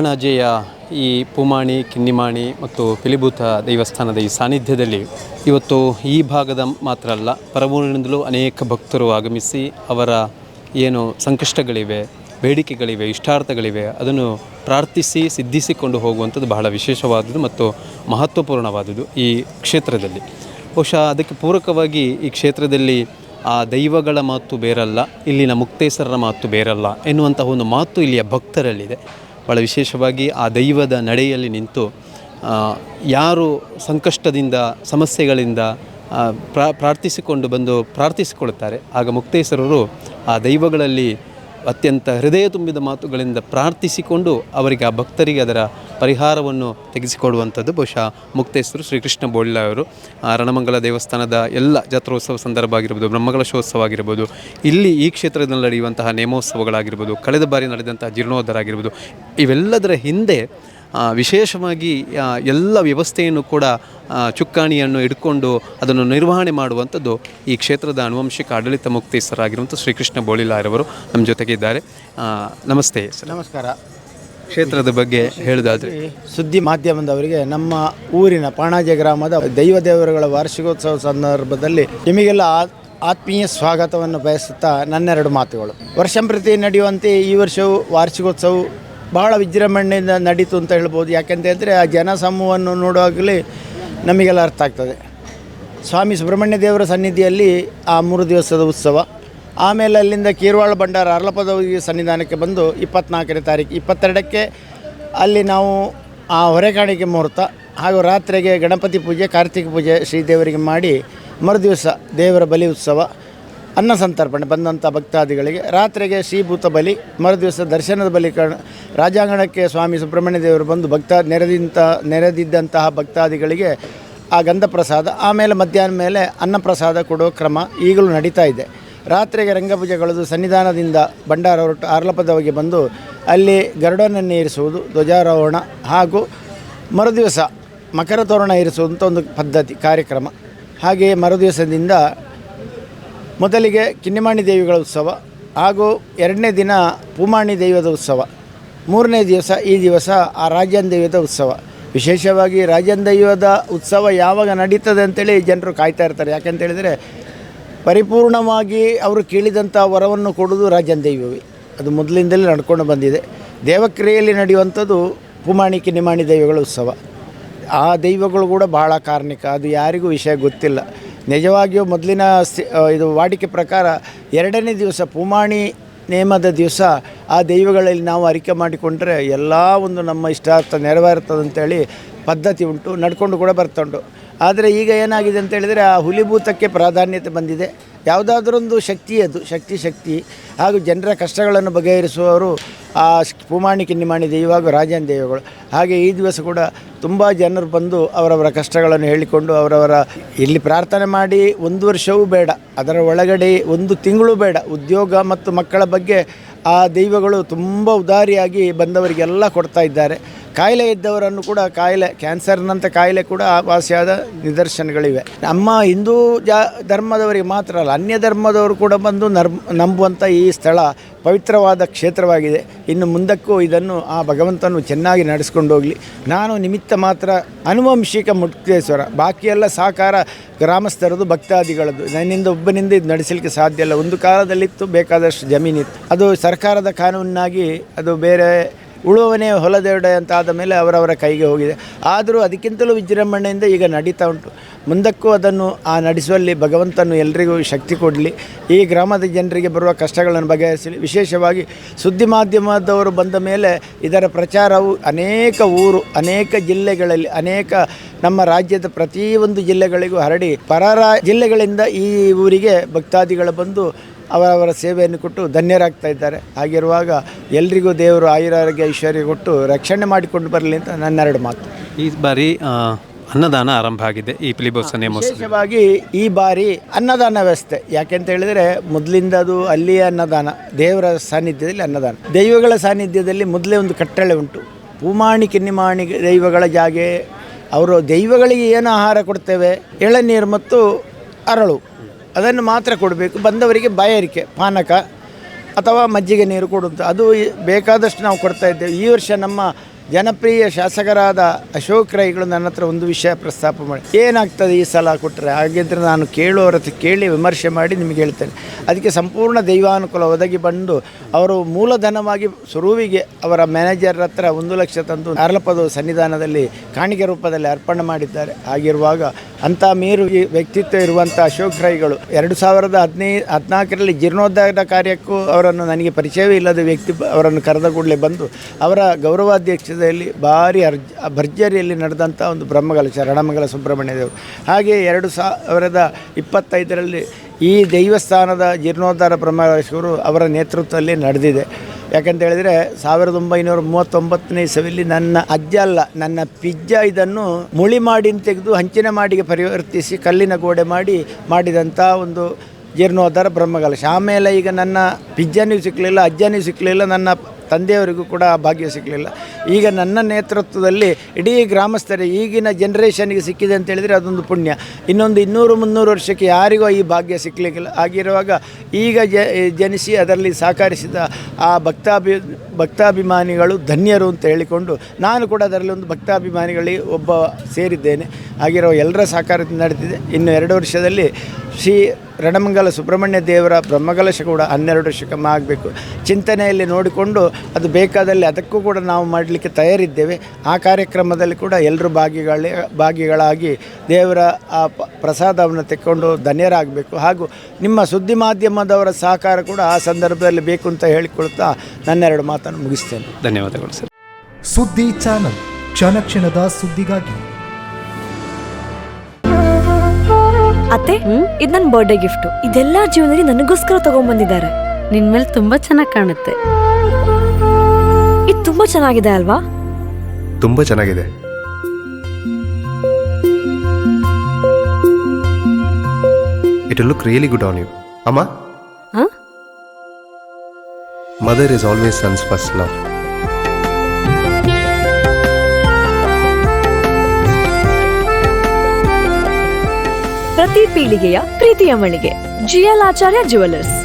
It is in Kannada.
ಪಾಣಾಜೆಯ ಈ ಪೂಮಾಣಿ, ಕಿನ್ನಿಮಾಣಿ ಮತ್ತು ಪಿಲಿಭೂತ ದೇವಸ್ಥಾನದ ಈ ಸಾನ್ನಿಧ್ಯದಲ್ಲಿ ಇವತ್ತು ಈ ಭಾಗದ ಮಾತ್ರ ಅಲ್ಲ, ಪರವೂರಿನಿಂದಲೂ ಅನೇಕ ಭಕ್ತರು ಆಗಮಿಸಿ ಅವರ ಏನು ಸಂಕಷ್ಟಗಳಿವೆ, ಬೇಡಿಕೆಗಳಿವೆ, ಇಷ್ಟಾರ್ಥಗಳಿವೆ ಅದನ್ನು ಪ್ರಾರ್ಥಿಸಿ ಸಿದ್ಧಿಸಿಕೊಂಡು ಹೋಗುವಂಥದ್ದು ಬಹಳ ವಿಶೇಷವಾದುದು ಮತ್ತು ಮಹತ್ವಪೂರ್ಣವಾದುದು ಈ ಕ್ಷೇತ್ರದಲ್ಲಿ. ಬಹುಶಃ ಅದಕ್ಕೆ ಪೂರಕವಾಗಿ ಈ ಕ್ಷೇತ್ರದಲ್ಲಿ ಆ ದೈವಗಳ ಮಾತು ಬೇರಲ್ಲ, ಇಲ್ಲಿನ ಮುಕ್ತೇಶ್ವರರ ಮಾತು ಬೇರಲ್ಲ ಎನ್ನುವಂತಹ ಒಂದು ಮಾತು ಇಲ್ಲಿಯ ಭಕ್ತರಲ್ಲಿದೆ. ಭಾಳ ವಿಶೇಷವಾಗಿ ಆ ದೈವದ ನಡೆಯಲ್ಲಿ ನಿಂತು ಯಾರು ಸಂಕಷ್ಟದಿಂದ, ಸಮಸ್ಯೆಗಳಿಂದ ಪ್ರಾರ್ಥಿಸಿಕೊಂಡು ಬಂದು ಪ್ರಾರ್ಥಿಸಿಕೊಳ್ಳುತ್ತಾರೆ, ಆಗ ಮುಕ್ತೇಶ್ವರರು ಆ ದೈವಗಳಲ್ಲಿ ಅತ್ಯಂತ ಹೃದಯ ತುಂಬಿದ ಮಾತುಗಳಿಂದ ಪ್ರಾರ್ಥಿಸಿಕೊಂಡು ಅವರಿಗೆ, ಆ ಭಕ್ತರಿಗೆ ಅದರ ಪರಿಹಾರವನ್ನು ತೆಗೆಸಿಕೊಡುವಂಥದ್ದು ಬಹುಶಃ ಮುಕ್ತೇಶ್ವರು ಶ್ರೀಕೃಷ್ಣ ಬೋಳಿಲ ಅವರು. ರಣಮಂಗಲ ದೇವಸ್ಥಾನದ ಎಲ್ಲ ಜಾತ್ರೋತ್ಸವ ಸಂದರ್ಭ ಆಗಿರ್ಬೋದು, ಬ್ರಹ್ಮಕಲಶೋತ್ಸವ ಆಗಿರ್ಬೋದು, ಇಲ್ಲಿ ಈ ಕ್ಷೇತ್ರದಲ್ಲಿ ನಡೆಯುವಂತಹ ನೇಮೋತ್ಸವಗಳಾಗಿರ್ಬೋದು, ಕಳೆದ ಬಾರಿ ನಡೆದಂತಹ ಜೀರ್ಣೋದ್ಧಾರ ಆಗಿರ್ಬೋದು, ಇವೆಲ್ಲದರ ಹಿಂದೆ ವಿಶೇಷವಾಗಿ ಎಲ್ಲ ವ್ಯವಸ್ಥೆಯನ್ನು ಕೂಡ ಚುಕ್ಕಾಣಿಯನ್ನು ಇಟ್ಕೊಂಡು ಅದನ್ನು ನಿರ್ವಹಣೆ ಮಾಡುವಂಥದ್ದು ಈ ಕ್ಷೇತ್ರದ ಆನುವಂಶಿಕ ಆಡಳಿತ ಮುಕ್ತೇಶ್ವರಾಗಿರುವಂಥ ಶ್ರೀಕೃಷ್ಣ ಬೋಳಿಲಾರವರು ನಮ್ಮ ಜೊತೆಗಿದ್ದಾರೆ. ನಮಸ್ತೆ ಸರ್. ನಮಸ್ಕಾರ. ಕ್ಷೇತ್ರದ ಬಗ್ಗೆ ಹೇಳೋದಾದರೆ, ಸುದ್ದಿ ಮಾಧ್ಯಮದವರಿಗೆ ನಮ್ಮ ಊರಿನ ಪಾಣಾಜೆ ಗ್ರಾಮದ ದೈವ ದೇವರುಗಳ ವಾರ್ಷಿಕೋತ್ಸವ ಸಂದರ್ಭದಲ್ಲಿ ನಿಮಗೆಲ್ಲ ಆತ್ಮೀಯ ಸ್ವಾಗತವನ್ನು ಬಯಸುತ್ತಾ ನನ್ನೆರಡು ಮಾತುಗಳು. ವರ್ಷಂಪ್ರತಿ ನಡೆಯುವಂತೆ ಈ ವರ್ಷವೂ ವಾರ್ಷಿಕೋತ್ಸವ ಬಹಳ ವಿಜೃಂಭಣೆಯಿಂದ ನಡೀತು ಅಂತ ಹೇಳ್ಬೋದು. ಯಾಕೆಂತ ಹೇಳಿದ್ರೆ ಆ ಜನಸಮೂಹವನ್ನು ನೋಡುವಾಗಲೇ ನಮಗೆಲ್ಲ ಅರ್ಥ ಆಗ್ತದೆ. ಸ್ವಾಮಿ ಸುಬ್ರಹ್ಮಣ್ಯ ದೇವರ ಸನ್ನಿಧಿಯಲ್ಲಿ ಆ 3 ದಿವಸದ ಉತ್ಸವ, ಆಮೇಲೆ ಅಲ್ಲಿಂದ ಕೀರ್ವಾಳ ಭಂಡಾರ ಅರ್ಲಪದವಿ ಸನ್ನಿಧಾನಕ್ಕೆ ಬಂದು 24ನೇ ತಾರೀಕು 22ಕ್ಕೆ ಅಲ್ಲಿ ನಾವು ಆ ಹೊರೆಕಾಣಿಕೆ ಮುಹೂರ್ತ ಹಾಗೂ ರಾತ್ರಿಗೆ ಗಣಪತಿ ಪೂಜೆ, ಕಾರ್ತಿಕ ಪೂಜೆ ಶ್ರೀದೇವರಿಗೆ ಮಾಡಿ ಮರುದಿವಸ ದೇವರ ಬಲಿ ಉತ್ಸವ, ಅನ್ನ ಸಂತರ್ಪಣೆ ಬಂದಂಥ ಭಕ್ತಾದಿಗಳಿಗೆ, ರಾತ್ರಿಗೆ ಶ್ರೀಭೂತ ಬಲಿ, ಮರುದಿವಸ ದರ್ಶನದ ಬಲಿ ರಾಜಾಂಗಣಕ್ಕೆ ಸ್ವಾಮಿ ಸುಬ್ರಹ್ಮಣ್ಯ ದೇವರು ಬಂದು ನೆರೆದಿದ್ದಂತಹ ಭಕ್ತಾದಿಗಳಿಗೆ ಆ ಗಂಧ ಪ್ರಸಾದ, ಆಮೇಲೆ ಮಧ್ಯಾಹ್ನ ಮೇಲೆ ಅನ್ನಪ್ರಸಾದ ಕೊಡೋ ಕ್ರಮ ಈಗಲೂ ನಡೀತಾ ಇದೆ. ರಾತ್ರಿಗೆ ರಂಗಪೂಜೆಗಳದು ಸನ್ನಿಧಾನದಿಂದ ಭಂಡಾರ ಹೊರಟು ಆರ್ಲಪದವಿಗೆ ಬಂದು ಅಲ್ಲಿ ಗರುಡನನ್ನು ಏರಿಸುವುದು, ಧ್ವಜಾರೋಹಣ ಹಾಗೂ ಮರುದಿವಸ ಮಕರ ತೋರಣ ಏರಿಸುವಂಥ ಒಂದು ಪದ್ಧತಿ ಕಾರ್ಯಕ್ರಮ. ಹಾಗೆಯೇ ಮರುದಿವಸದಿಂದ ಮೊದಲಿಗೆ ಕಿನ್ನಿಮಾಣಿ ದೇವಿಗಳ ಉತ್ಸವ ಹಾಗೂ 2ನೇ ದಿನ ಪೂಮಾಣಿ ದೈವದ ಉತ್ಸವ, 3ನೇ ದಿವಸ ಈ ದಿವಸ ಆ ರಾಜನ್ ದೈವದ ಉತ್ಸವ. ವಿಶೇಷವಾಗಿ ರಾಜನ್ ದೈವದ ಉತ್ಸವ ಯಾವಾಗ ನಡೀತದೆ ಅಂತೇಳಿ ಜನರು ಕಾಯ್ತಾ ಇರ್ತಾರೆ. ಯಾಕೆಂತೇಳಿದರೆ ಪರಿಪೂರ್ಣವಾಗಿ ಅವರು ಕೇಳಿದಂಥ ವರವನ್ನು ಕೊಡೋದು ರಾಜನ್ ದೈವವೇ. ಅದು ಮೊದಲಿಂದಲೇ ನಡ್ಕೊಂಡು ಬಂದಿದೆ. ದೇವಕ್ರಿಯೆಯಲ್ಲಿ ನಡೆಯುವಂಥದ್ದು ಪೂಮಾಣಿ ಕಿನ್ನಿಮಾಣಿ ದೈವಗಳ ಉತ್ಸವ. ಆ ದೈವಗಳು ಕೂಡ ಬಹಳ ಕಾರ್ಣಿಕ, ಅದು ಯಾರಿಗೂ ವಿಷಯ ಗೊತ್ತಿಲ್ಲ. ನಿಜವಾಗಿಯೂ ಮೊದಲಿನ ಇದು ವಾಡಿಕೆ ಪ್ರಕಾರ 2ನೇ ದಿವಸ ಪೂಮಾಣಿ ನೇಮದ ದಿವಸ ಆ ದೈವಗಳಲ್ಲಿ ನಾವು ಅರಿಕೆ ಮಾಡಿಕೊಂಡ್ರೆ ಎಲ್ಲ ಒಂದು ನಮ್ಮ ಇಷ್ಟಾರ್ಥ ನೆರವೇರ್ತದಂತೇಳಿ ಪದ್ಧತಿ ಉಂಟು, ನಡ್ಕೊಂಡು ಕೂಡ ಬರ್ತುಂಟು. ಆದರೆ ಈಗ ಏನಾಗಿದೆ ಅಂತೇಳಿದರೆ ಆ ಹುಲಿಭೂತಕ್ಕೆ ಪ್ರಾಧಾನ್ಯತೆ ಬಂದಿದೆ. ಯಾವುದಾದ್ರೊಂದು ಶಕ್ತಿ, ಅದು ಶಕ್ತಿ ಹಾಗೂ ಜನರ ಕಷ್ಟಗಳನ್ನು ಬಗೆಹರಿಸುವವರು ಆ ಪೂಮಾಣಿ ಕಿನ್ನಿಮಾಣಿ ದೈವ ಹಾಗೂ ರಾಜನ್ ದೈವಗಳು. ಹಾಗೆ ಈ ದಿವಸ ಕೂಡ ತುಂಬ ಜನರು ಬಂದು ಅವರವರ ಕಷ್ಟಗಳನ್ನು ಹೇಳಿಕೊಂಡು ಅವರವರ ಇಲ್ಲಿ ಪ್ರಾರ್ಥನೆ ಮಾಡಿ 1 ವರ್ಷವೂ ಬೇಡ, ಅದರ ಒಳಗಡೆ 1 ತಿಂಗಳು ಬೇಡ, ಉದ್ಯೋಗ ಮತ್ತು ಮಕ್ಕಳ ಬಗ್ಗೆ ಆ ದೈವಗಳು ತುಂಬ ಉದಾರಿಯಾಗಿ ಬಂದವರಿಗೆಲ್ಲ ಕೊಡ್ತಾ ಇದ್ದಾರೆ. ಕಾಯಿಲೆ ಇದ್ದವರನ್ನು ಕೂಡ ಕ್ಯಾನ್ಸರ್ನಂಥ ಕಾಯಿಲೆ ಕೂಡ ವಾಸಿಯಾದ ನಿದರ್ಶನಗಳಿವೆ. ನಮ್ಮ ಹಿಂದೂ ಧರ್ಮದವರಿಗೆ ಮಾತ್ರ ಅಲ್ಲ, ಅನ್ಯ ಧರ್ಮದವರು ಕೂಡ ಬಂದು ನಂಬುವಂಥ ಈ ಸ್ಥಳ ಪವಿತ್ರವಾದ ಕ್ಷೇತ್ರವಾಗಿದೆ. ಇನ್ನು ಮುಂದಕ್ಕೂ ಇದನ್ನು ಆ ಭಗವಂತನು ಚೆನ್ನಾಗಿ ನಡೆಸ್ಕೊಂಡು ಹೋಗಲಿ. ನಾನು ನಿಮಿತ್ತ ಮಾತ್ರ, ಆನುವಂಶಿಕ ಮುಕ್ತೇಶ್ವರ, ಬಾಕಿಯೆಲ್ಲ ಸಹಕಾರ ಗ್ರಾಮಸ್ಥರದು, ಭಕ್ತಾದಿಗಳದ್ದು. ನನ್ನಿಂದ ಒಬ್ಬನಿಂದ ಇದು ನಡೆಸಲಿಕ್ಕೆ ಸಾಧ್ಯ ಇಲ್ಲ. ಒಂದು ಕಾಲದಲ್ಲಿತ್ತು, ಬೇಕಾದಷ್ಟು ಜಮೀನಿತ್ತು, ಅದು ಸರ್ಕಾರದ ಕಾನೂನಾಗಿ ಅದು ಬೇರೆ ಉಳುವವನೇ ಹೊಲದೆಡೆ ಅಂತ ಆದ ಮೇಲೆ ಅವರವರ ಕೈಗೆ ಹೋಗಿದೆ. ಆದರೂ ಅದಕ್ಕಿಂತಲೂ ವಿಜೃಂಭಣೆಯಿಂದ ಈಗ ನಡೀತಾ ಉಂಟು. ಮುಂದಕ್ಕೂ ಅದನ್ನು ನಡೆಸುವಲ್ಲಿ ಭಗವಂತನು ಎಲ್ರಿಗೂ ಶಕ್ತಿ ಕೊಡಲಿ. ಈ ಗ್ರಾಮದ ಜನರಿಗೆ ಬರುವ ಕಷ್ಟಗಳನ್ನು ಬಗೆಹರಿಸಲಿ. ವಿಶೇಷವಾಗಿ ಸುದ್ದಿ ಮಾಧ್ಯಮದವರು ಬಂದ ಮೇಲೆ ಇದರ ಪ್ರಚಾರವು ಅನೇಕ ಊರು, ಅನೇಕ ಜಿಲ್ಲೆಗಳಲ್ಲಿ, ಅನೇಕ ನಮ್ಮ ರಾಜ್ಯದ ಪ್ರತಿಯೊಂದು ಜಿಲ್ಲೆಗಳಿಗೂ ಹರಡಿ ಜಿಲ್ಲೆಗಳಿಂದ ಈ ಊರಿಗೆ ಭಕ್ತಾದಿಗಳು ಬಂದು ಅವರವರ ಸೇವೆಯನ್ನು ಕೊಟ್ಟು ಧನ್ಯರಾಗ್ತಾ ಇದ್ದಾರೆ. ಹಾಗಿರುವಾಗ ಎಲ್ರಿಗೂ ದೇವರು ಆಯುರಾರೋಗ್ಯ ಐಶ್ವರ್ಯ ಕೊಟ್ಟು ರಕ್ಷಣೆ ಮಾಡಿಕೊಂಡು ಬರಲಿ ಅಂತ ನನ್ನೆರಡು ಮಾತು. ಈ ಬಾರಿ ಅನ್ನದಾನ ಆರಂಭ ಆಗಿದೆ ಈ ಪಿಲಿಭೂತ ವಿಶೇಷವಾಗಿ ಈ ಬಾರಿ ಅನ್ನದಾನ ವ್ಯವಸ್ಥೆ. ಯಾಕೆಂತ ಹೇಳಿದರೆ ಮೊದಲಿಂದ ಅದು ಅಲ್ಲಿಯ ಅನ್ನದಾನ, ದೇವರ ಸಾನ್ನಿಧ್ಯದಲ್ಲಿ ಅನ್ನದಾನ, ದೈವಗಳ ಸಾನ್ನಿಧ್ಯದಲ್ಲಿ ಮೊದಲೇ ಒಂದು ಕಟ್ಟಳೆ ಉಂಟು. ಪೂಮಾಣಿ ಕಿನ್ನಿಮಾಣಿ ದೈವಗಳ ಜಾಗೆ ಅವರು ದೈವಗಳಿಗೆ ಏನು ಆಹಾರ ಕೊಡ್ತೇವೆ, ಎಳನೀರು ಮತ್ತು ಅರಳು, ಅದನ್ನು ಮಾತ್ರ ಕೊಡಬೇಕು. ಬಂದವರಿಗೆ ಬಾಯಾರಿಕೆ ಪಾನಕ ಅಥವಾ ಮಜ್ಜಿಗೆ ನೀರು ಕೊಡುವಂಥ ಅದು ಬೇಕಾದಷ್ಟು ನಾವು ಕೊಡ್ತಾ ಇದ್ದೇವೆ. ಈ ವರ್ಷ ನಮ್ಮ ಜನಪ್ರಿಯ ಶಾಸಕರಾದ ಅಶೋಕ್ ರೈಗಳು ನನ್ನ ಹತ್ರ ಒಂದು ವಿಷಯ ಪ್ರಸ್ತಾಪ ಮಾಡಿ, ಏನಾಗ್ತದೆ ಈ ಸಲ ಕೊಟ್ಟರೆ, ಹಾಗಿದ್ರೆ ನಾನು ಕೇಳುವವರ ಹತ್ರ ಕೇಳಿ ವಿಮರ್ಶೆ ಮಾಡಿ ನಿಮಗೆ ಹೇಳ್ತೇನೆ. ಅದಕ್ಕೆ ಸಂಪೂರ್ಣ ದೈವಾನುಕೂಲ ಒದಗಿ ಬಂದು ಅವರು ಮೂಲಧನವಾಗಿ ಸುರುವಿಗೆ ಅವರ ಮ್ಯಾನೇಜರ್ ಹತ್ರ 1 ಲಕ್ಷ ತಂದು ಅರ್ಲಪದ ಸನ್ನಿಧಾನದಲ್ಲಿ ಕಾಣಿಕೆ ರೂಪದಲ್ಲಿ ಅರ್ಪಣೆ ಮಾಡಿದ್ದಾರೆ. ಹಾಗಿರುವಾಗ ಅಂಥ ಮೇರು ವ್ಯಕ್ತಿತ್ವ ಇರುವಂಥ ಅಶೋಕ್ ರೈಗಳು 2014ರಲ್ಲಿ ಜೀರ್ಣೋದ್ಧಾರ ಕಾರ್ಯಕ್ಕೂ ಅವರನ್ನು ನನಗೆ ಪರಿಚಯವೇ ಇಲ್ಲದ ವ್ಯಕ್ತಿ ಅವರನ್ನು ಕರೆದ ಕೂಡಲೇ ಬಂದು ಅವರ ಗೌರವಾಧ್ಯಕ್ಷತೆಯಲ್ಲಿ ಭಾರಿ ಭರ್ಜರಿಯಲ್ಲಿ ನಡೆದಂಥ ಒಂದು ಬ್ರಹ್ಮಕಲಶ ರಣಮಂಗಲ ಸುಬ್ರಹ್ಮಣ್ಯ ದೇವರು. ಹಾಗೆ 2025ರಲ್ಲಿ ಈ ದೈವಸ್ಥಾನದ ಜೀರ್ಣೋದ್ಧಾರ ಬ್ರಹ್ಮಕಲಶವರು ಅವರ ನೇತೃತ್ವದಲ್ಲಿ ನಡೆದಿದೆ. ಯಾಕಂತ ಹೇಳಿದರೆ 1939ನೇ ಇಸವಿಯಲ್ಲಿ ನನ್ನ ಅಜ್ಜ ಅಲ್ಲ, ನನ್ನ ಪಿಜ್ಜ ಇದನ್ನು ಮುಳಿ ಮಾಡಿ ತೆಗೆದು ಹಂಚಿನ ಮಾಡಿಗೆ ಪರಿವರ್ತಿಸಿ ಕಲ್ಲಿನ ಗೋಡೆ ಮಾಡಿದಂಥ ಒಂದು ಜೀರ್ಣೋದ್ಧಾರ ಬ್ರಹ್ಮಕಲಶ. ಆಮೇಲೆ ಈಗ ನನ್ನ ಪಿಜ್ಜನೂ ಸಿಕ್ಕಲಿಲ್ಲ, ಅಜ್ಜನೂ ಸಿಕ್ಕಲಿಲ್ಲ, ನನ್ನ ತಂದೆಯವರಿಗೂ ಕೂಡ ಆ ಭಾಗ್ಯ ಸಿಕ್ಕಲಿಲ್ಲ. ಈಗ ನನ್ನ ನೇತೃತ್ವದಲ್ಲಿ ಇಡೀ ಗ್ರಾಮಸ್ಥರೇ ಈಗಿನ ಜನ್ರೇಷನ್ಗೆ ಸಿಕ್ಕಿದೆ ಅಂತ ಹೇಳಿದರೆ ಅದೊಂದು ಪುಣ್ಯ. ಇನ್ನೊಂದು 200-300 ವರ್ಷಕ್ಕೆ ಯಾರಿಗೂ ಈ ಭಾಗ್ಯ ಸಿಕ್ಕಲಿಕ್ಕಿಲ್ಲ. ಆಗಿರುವಾಗ ಈಗ ಜನಿಸಿ ಅದರಲ್ಲಿ ಸಹಕರಿಸಿದ ಆ ಭಕ್ತಾಭಿಮಾನಿಗಳು ಧನ್ಯರು ಅಂತ ಹೇಳಿಕೊಂಡು ನಾನು ಕೂಡ ಅದರಲ್ಲಿ ಒಂದು ಭಕ್ತಾಭಿಮಾನಿಗಳಿಗೆ ಒಬ್ಬ ಸೇರಿದ್ದೇನೆ. ಆಗಿರೋ ಎಲ್ಲರ ಸಹಕಾರದಿಂದ ನಡೆದಿದೆ. ಇನ್ನು 2 ವರ್ಷದಲ್ಲಿ ಶ್ರೀ ರಣಮಂಗಲ ಸುಬ್ರಹ್ಮಣ್ಯ ದೇವರ ಬ್ರಹ್ಮಕಲಶ ಕೂಡ 12 ವರ್ಷಕ್ಕೆ ಆಗಬೇಕು. ಚಿಂತನೆಯಲ್ಲಿ ನೋಡಿಕೊಂಡು ಅದು ಬೇಕಾದಲ್ಲಿ ಅದಕ್ಕೂ ಕೂಡ ನಾವು ಮಾಡಲಿಕ್ಕೆ ತಯಾರಿದ್ದೇವೆ. ಆ ಕಾರ್ಯಕ್ರಮದಲ್ಲಿ ಕೂಡ ಎಲ್ಲರೂ ಭಾಗಿಗಳಾಗಿ ದೇವರ ಆ ಪ್ರಸಾದವನ್ನು ತೆಕ್ಕೊಂಡು ಧನ್ಯರಾಗಬೇಕು. ಹಾಗೂ ನಿಮ್ಮ ಸುದ್ದಿ ಮಾಧ್ಯಮದವರ ಸಹಕಾರ ಕೂಡ ಆ ಸಂದರ್ಭದಲ್ಲಿ ಬೇಕು ಅಂತ ಹೇಳಿಕೊಳ್ತಾ ನನ್ನ 2 ಮಾತನ್ನು ಮುಗಿಸ್ತೇನೆ. ಧನ್ಯವಾದಗಳು ಸರ್. ಸುದ್ದಿ ಚಾನಲ್, ಕ್ಷಣ ಕ್ಷಣದ ಸುದ್ದಿಗಾಗಿ. ಅತ್ತೆ, ಇದು ನನ್ನ ಬರ್ಡೇ ಗಿಫ್ಟ್. ಇದೆಲ್ಲ ಜೀವನದಲ್ಲಿ ನನಗೋಸ್ಕರ ತಗೊಂಡ್ಬಂದಿದ್ದಾರೆ. ನಿನ್ ಮೇಲೆ ತುಂಬಾ ಚೆನ್ನಾಗಿ ಕಾಣುತ್ತೆ. ಇದು ತುಂಬಾ ಚೆನ್ನಾಗಿದೆ ಅಲ್ವಾ? ತುಂಬಾ ಚೆನ್ನಾಗಿದೆ. It will look really good on you. Amma? Huh? Mother is always son's first love. ಪ್ರತಿ ಪೀಳಿಗೆಯ ಪ್ರೀತಿಯ ಮಳಿಗೆ GL ಆಚಾರ್ಯ ಜುವೆಲ್ಲರ್ಸ್.